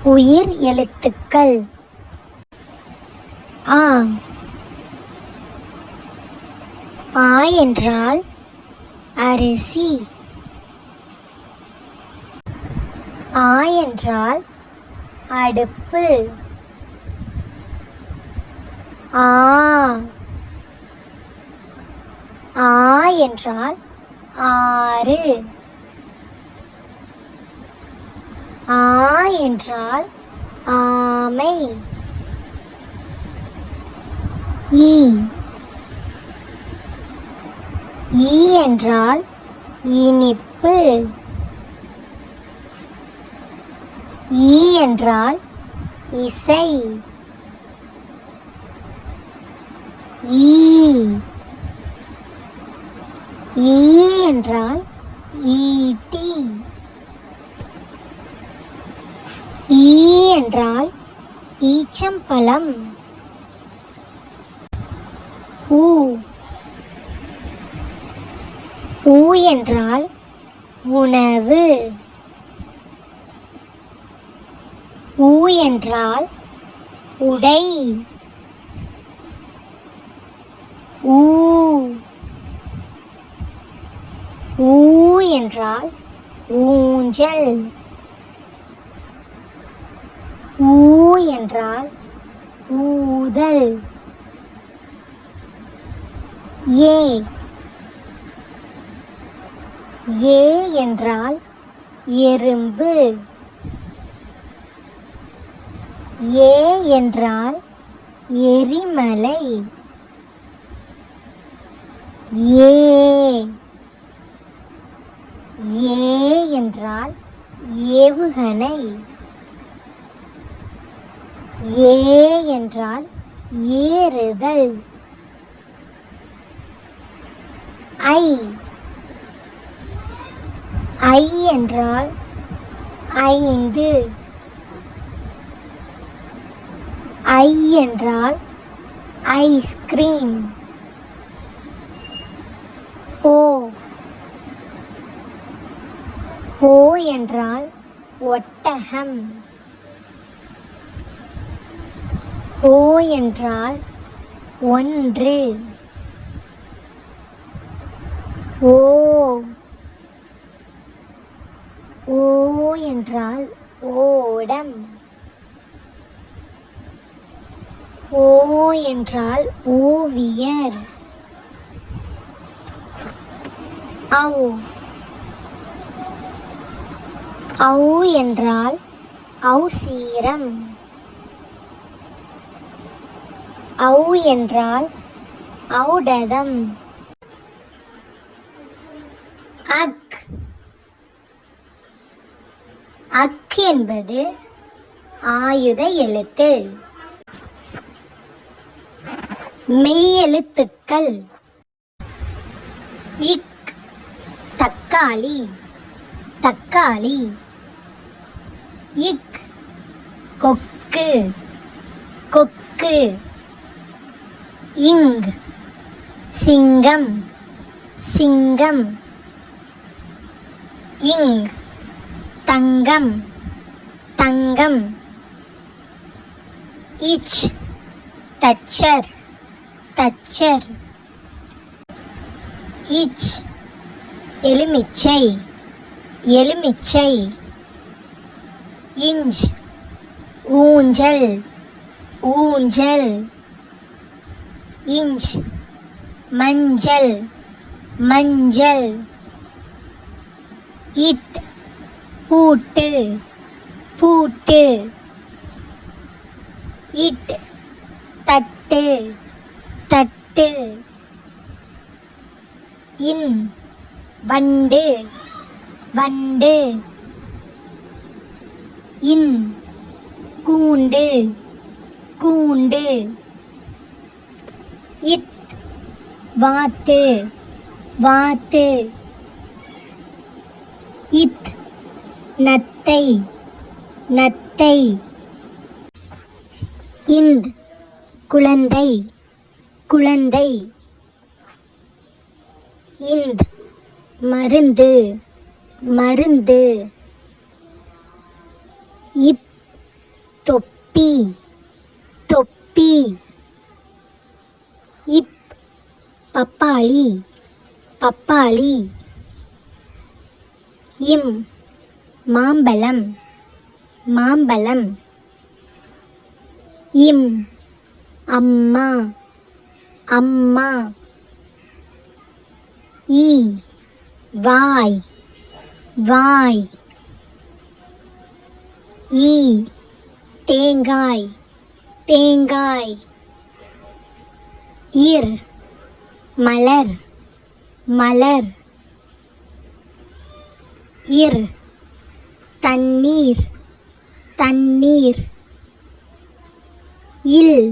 உயிர் எழுத்துக்கள். ஆ. ஆ என்றால் அரிசி. ஆ என்றால் அடுப்பு. ஆ. ஆ என்றால் ஆறு. ஆ என்றால் ஆமை. ஈ. ஈ என்றால் இனிப்பு. ஈ என்றால் இசை. ஈ. ஈ என்றால் ஈட்டி. ஈ என்றால் ஈச்சம்பழம். ஊ. ஊ என்றால் உணவு. ஊ என்றால் உடை. ஊ. ஊ என்றால் ஊஞ்சல். ஊ என்றால் ஊதல். ஏ. ஏ என்றால் எறும்பு. ஏ என்றால் எரிமலை. ஏ. ஏ என்றால் ஏவுகணை. ஏ என்றால் ஏறுதல். ஐ. ஐ என்றால் ஐந்து. ஐ என்றால் ஐஸ்கிரீம். ஓ. ஓ என்றால் ஒட்டகம். ஓ என்றால் ஒன்று. ஓ. ஓ என்றால் ஓடம். ஓ என்றால் ஓவியர். ஔ. ஔ என்றால் ஔசீரம். ஔ என்றால் ஔடதம். அக். அக் என்பது ஆயுத எழுத்து. மெய்யெழுத்துக்கள். இக். தக்காளி. தக்காளி. இக். கொக்கு. கொக்கு. இங். சிங்கம். சிங்கம். இங். தங்கம். தங்கம். இச். தச்சர். தச்சர். இச். எலுமிச்சை. எலுமிச்சை. இஞ்ச். ஊஞ்சல். ஊஞ்சல். இஞ்ச். மஞ்சள். மஞ்சள். இட். பூட்டு. பூட்டு. இட். தட்டு. தட்டு. இன். வண்டு. வண்டு. இன். கூண்டு. கூண்டு. இத். வாத்து. வாத்து. இத். நத்தை. நத்தை. இந்த். குழந்தை. குழந்தை. இந்த். மருந்து. மருந்து. இப். தொப்பி தொப்பி. இப் பப்பாளி பப்பாளி. இம் மாம்பழம் மாம்பழம். இம் அம்மா அம்மா. ஈ வாய் வாய். ஈ தேங்காய் தேங்காய். இர் மலர் மலர். இர் தண்ணீர் தண்ணீர். இல்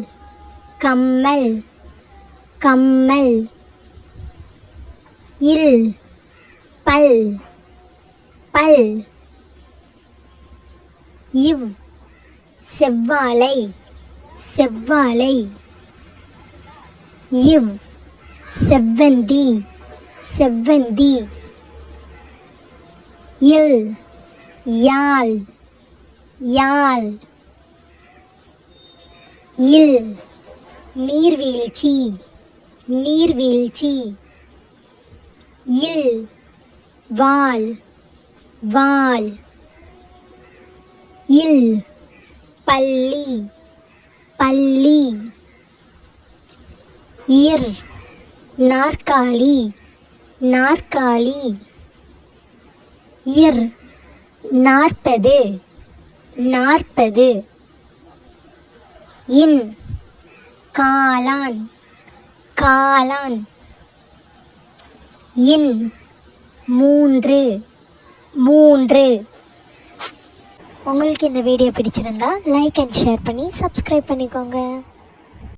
கம்மல் கம்மல். இல் பல் பல். இவ் செவ்வாழை செவ்வாழை. இவ் செவ்வந்தி செவ்வந்தி. இல் யாழ் யாழ். இல் நீர்வீழ்ச்சி நீர்வீழ்ச்சி. இல் வால் வால். இல் பள்ளி பள்ளி. இர் நாற்காலி நாற்காலி. இர் 40 40. இன் காளான் காளான். இன் 3 3. உங்களுக்கு இந்த வீடியோ பிடிச்சிருந்தா லைக் அண்ட் ஷேர் பண்ணி சப்ஸ்கிரைப் பண்ணிக்கோங்க.